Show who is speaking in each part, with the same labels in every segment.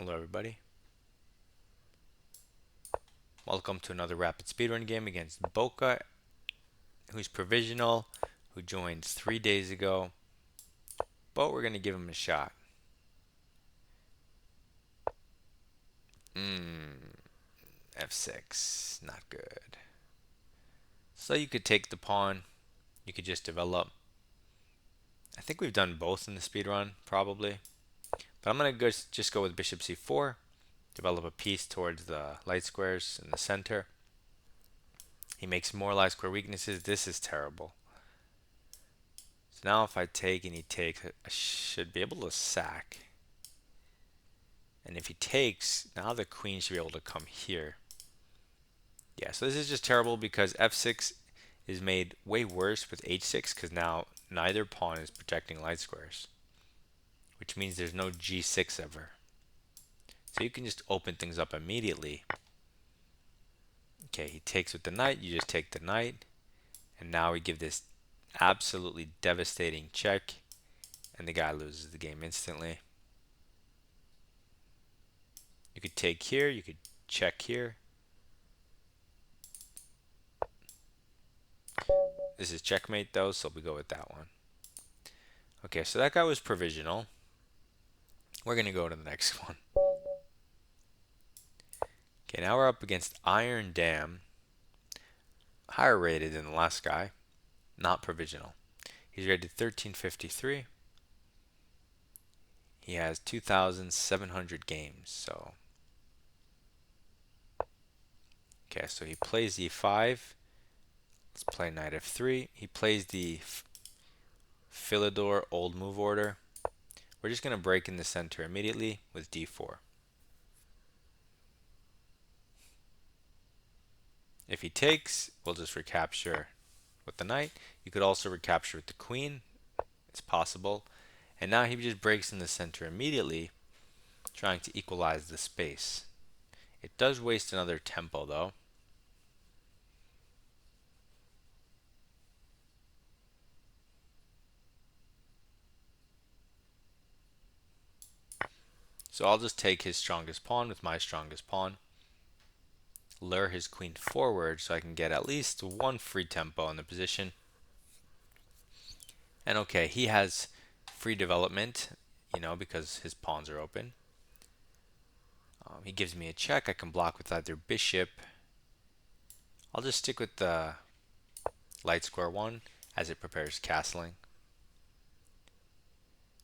Speaker 1: Hello everybody. Welcome to another rapid speedrun game against Boca, who's provisional, who joined 3 days ago, but we're going to give him a shot. F6, not good. So you could take the pawn, you could just develop. I think we've done both in the speedrun, probably. But I'm going to just go with bishop c4, develop a piece towards the light squares in the center. He makes more light square weaknesses. This is terrible. So now if I take and he takes, I should be able to sack. And if he takes, now the queen should be able to come here. Yeah, so this is just terrible because f6 is made way worse with h6 because now neither pawn is protecting light squares, which means there's no g6 ever. So you can just open things up immediately. Okay, he takes with the knight, you just take the knight, and now we give this absolutely devastating check, and the guy loses the game instantly. You could take here, you could check here. This is checkmate though, so we go with that one. Okay, so that guy was provisional. We're going to go to the next one. Okay, now we're up against Iron Dam. Higher rated than the last guy. Not provisional. He's rated 1353. He has 2,700 games, so. Okay, so he plays e5. Let's play knight f3. He plays the Philidor old move order. We're just going to break in the center immediately with d4. If he takes, we'll just recapture with the knight. You could also recapture with the queen. It's possible. And now he just breaks in the center immediately, trying to equalize the space. It does waste another tempo though. So I'll just take his strongest pawn with my strongest pawn, lure his queen forward so I can get at least one free tempo in the position. And okay, he has free development, because his pawns are open. He gives me a check. I can block with either bishop. I'll just stick with the light square one as it prepares castling.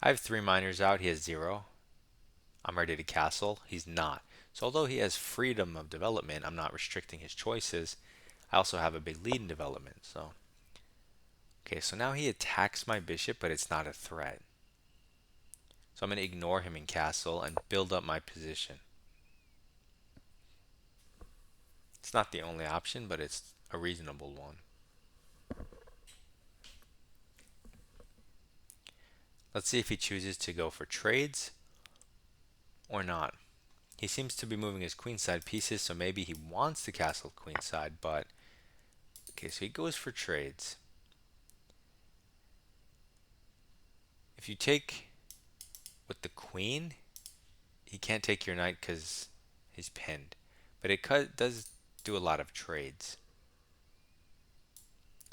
Speaker 1: I have 3 minors out. He has 0. I'm ready to castle. He's not. So although he has freedom of development, I'm not restricting his choices. I also have a big lead in development. So, okay, so now he attacks my bishop, but it's not a threat. So I'm going to ignore him in castle and build up my position. It's not the only option, but it's a reasonable one. Let's see if he chooses to go for trades or not. He seems to be moving his queenside pieces, so maybe he wants to castle queenside, but okay, so he goes for trades. If you take with the queen, he can't take your knight because he's pinned, but it does do a lot of trades.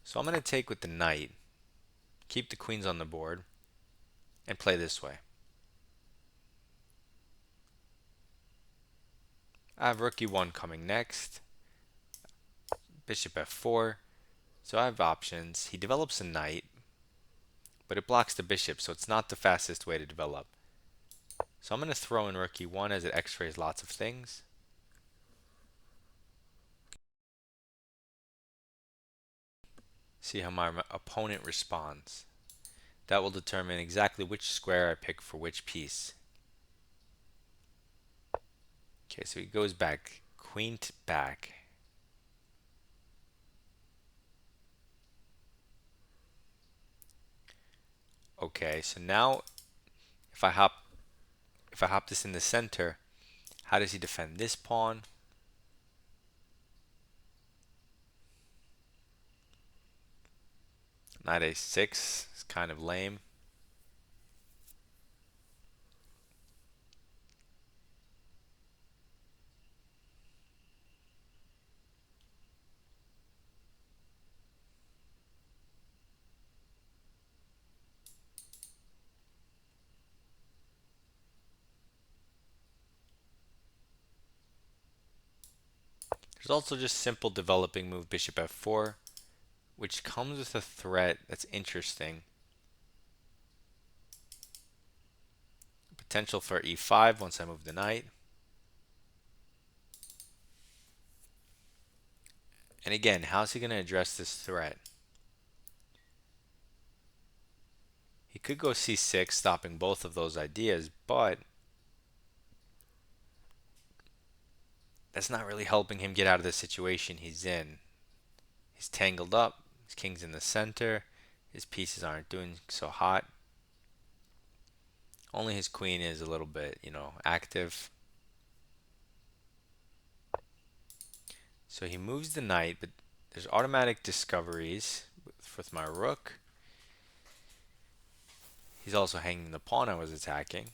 Speaker 1: So I'm going to take with the knight, keep the queens on the board, and play this way. I have rook e1 coming next, bishop f4, so I have options. He develops a knight, but it blocks the bishop, so it's not the fastest way to develop. So I'm going to throw in rook e1 as it x-rays lots of things. See how my opponent responds. That will determine exactly which square I pick for which piece. Okay, so he goes back, queen to back. Okay, so now if I hop this in the center, how does he defend this pawn? Knight a6 is kind of lame. There's also just simple developing move bishop f4, which comes with a threat that's interesting. Potential for e5 once I move the knight. And again, how's he going to address this threat? He could go c6, stopping both of those ideas, but that's not really helping him get out of the situation he's in. He's tangled up, his king's in the center, his pieces aren't doing so hot. Only his queen is a little bit, active. So he moves the knight, but there's automatic discoveries with my rook. He's also hanging the pawn I was attacking.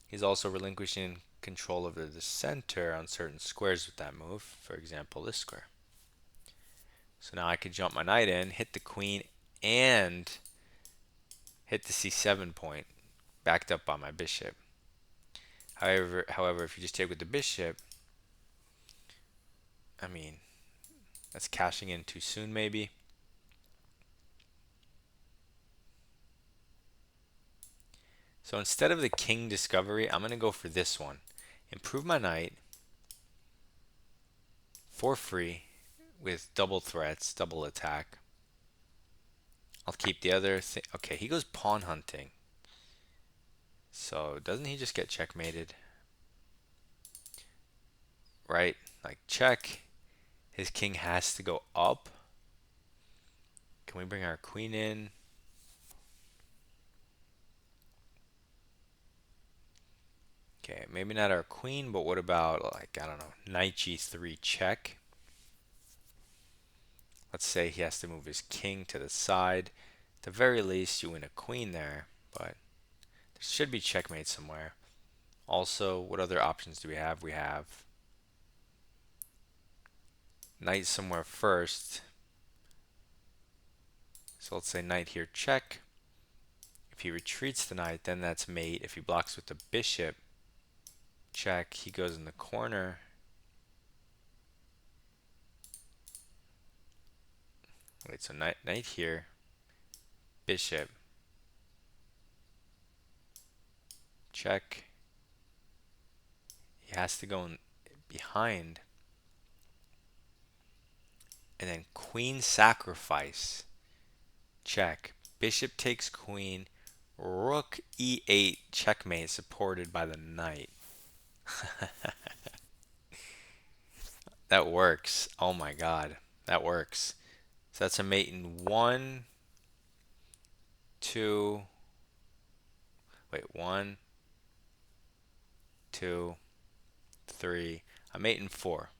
Speaker 1: He's also relinquishing control over the center on certain squares with that move. For example, this square. So now I could jump my knight in, hit the queen, and hit the c7 point, backed up by my bishop. However, if you just take with the bishop, I mean, that's cashing in too soon maybe. So instead of the king discovery, I'm going to go for this one. Improve my knight for free with double threats, double attack. I'll keep the other thing. Okay, he goes pawn hunting. So doesn't he just get checkmated? Right? Like check. His king has to go up. Can we bring our queen in? Okay, maybe not our queen, but what about, like, I don't know, knight g3 check? Let's say he has to move his king to the side. At the very least, you win a queen there, but there should be checkmate somewhere. Also, what other options do we have? We have knight somewhere first. So let's say knight here check. If he retreats the knight, then that's mate. If he blocks with the bishop, check. He goes in the corner. Wait, so knight here, bishop, check. He has to go in behind. And then queen sacrifice, check. Bishop takes queen, rook e8, checkmate, supported by the knight. That works. Oh my god, that works. So that's a mate in one, two, wait, one, two, three. A mate in four.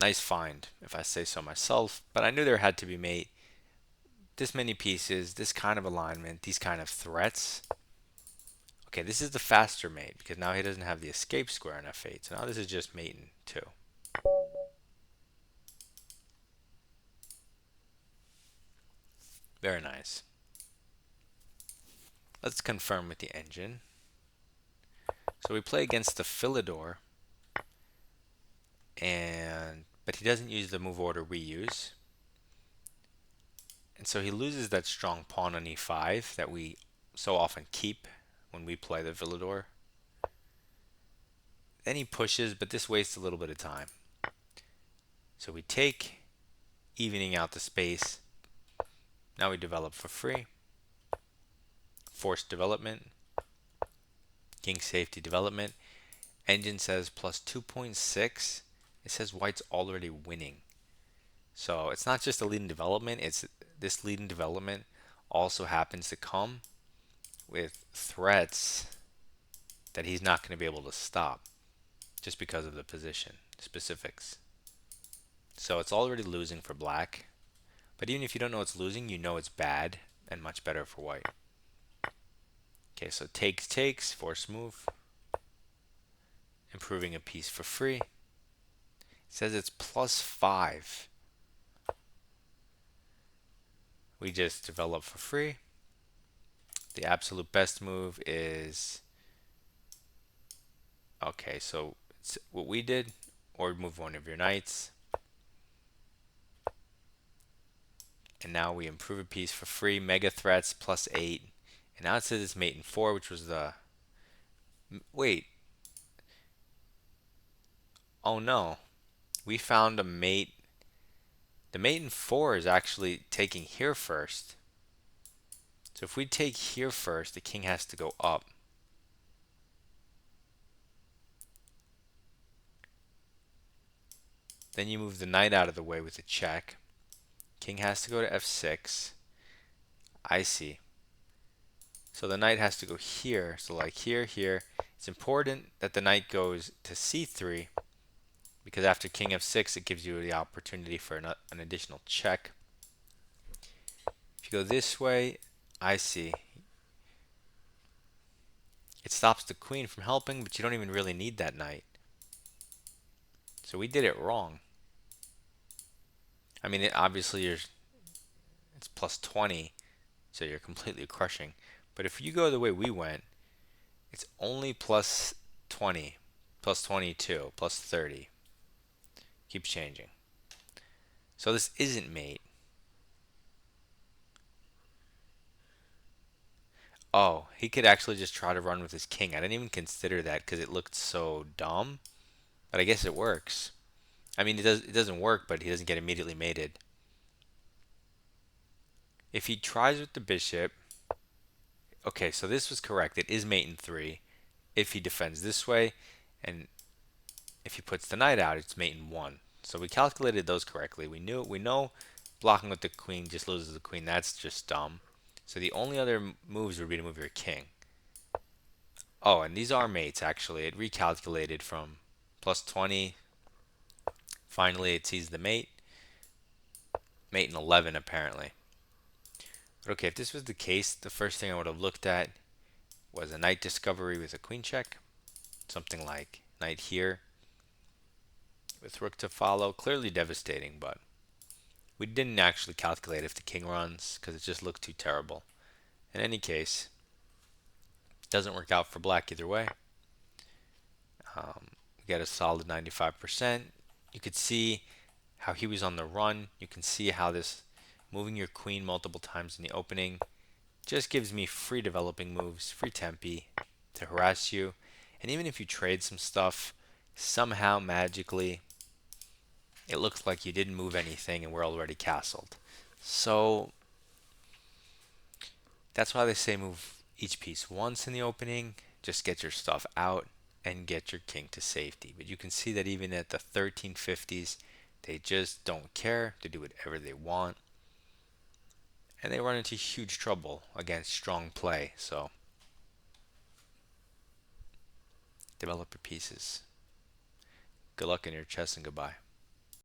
Speaker 1: Nice find, if I say so myself, but I knew there had to be mate. This many pieces, this kind of alignment, these kind of threats. Okay, this is the faster mate, because now he doesn't have the escape square on f8, so now this is just mate in 2. Very nice. Let's confirm with the engine. So we play against the Philidor, but he doesn't use the move order we use. And so he loses that strong pawn on e5 that we so often keep when we play the Philidor. Then he pushes, but this wastes a little bit of time. So we take, evening out the space. Now we develop for free. Forced development. King safety development. Engine says plus 2.6. It says white's already winning. So it's not just a lead in development, it's this lead in development also happens to come with threats that he's not going to be able to stop just because of the position specifics. So it's already losing for black, but even if you don't know it's losing, you know it's bad and much better for white. Okay, so takes, force move, improving a piece for free. It says it's plus 5. We just develop for free. The absolute best move is Okay, so what we did, or move one of your knights, and now we improve a piece for free. Mega threats +8, and now it says it's mate in 4, which was the wait. Oh no, we found a mate. The mate in 4 is actually taking here first. So if we take here first, the king has to go up. Then you move the knight out of the way with a check. King has to go to f6. I see. So the knight has to go here. So like here, here. It's important that the knight goes to c3 because after king f6, it gives you the opportunity for an additional check. If you go this way, I see. It stops the queen from helping, but you don't even really need that knight. So we did it wrong. I mean, obviously it's +20, so you're completely crushing. But if you go the way we went, it's only +20, +22, +30. Keeps changing. So this isn't mate. Oh, he could actually just try to run with his king. I didn't even consider that because it looked so dumb. But I guess it works. I mean, it doesn't work, but he doesn't get immediately mated. If he tries with the bishop, okay, so this was correct. It is mate in 3 if he defends this way, and if he puts the knight out, it's mate in 1. So we calculated those correctly. We know blocking with the queen just loses the queen. That's just dumb. So the only other moves would be to move your king. Oh, and these are mates actually. It recalculated from +20. Finally, it sees the mate. Mate in 11 apparently. But okay, if this was the case, the first thing I would have looked at was a knight discovery with a queen check. Something like knight here with rook to follow. Clearly devastating, but we didn't actually calculate if the king runs because it just looked too terrible. In any case, it doesn't work out for black either way. We get a solid 95%. You could see how he was on the run. You can see how this moving your queen multiple times in the opening just gives me free developing moves, free tempi to harass you. And even if you trade some stuff, somehow magically it looks like you didn't move anything and we're already castled. So that's why they say move each piece once in the opening, just get your stuff out and get your king to safety. But you can see that even at the 1350s, they just don't care. They do whatever they want. And they run into huge trouble against strong play. So develop your pieces. Good luck in your chess and goodbye.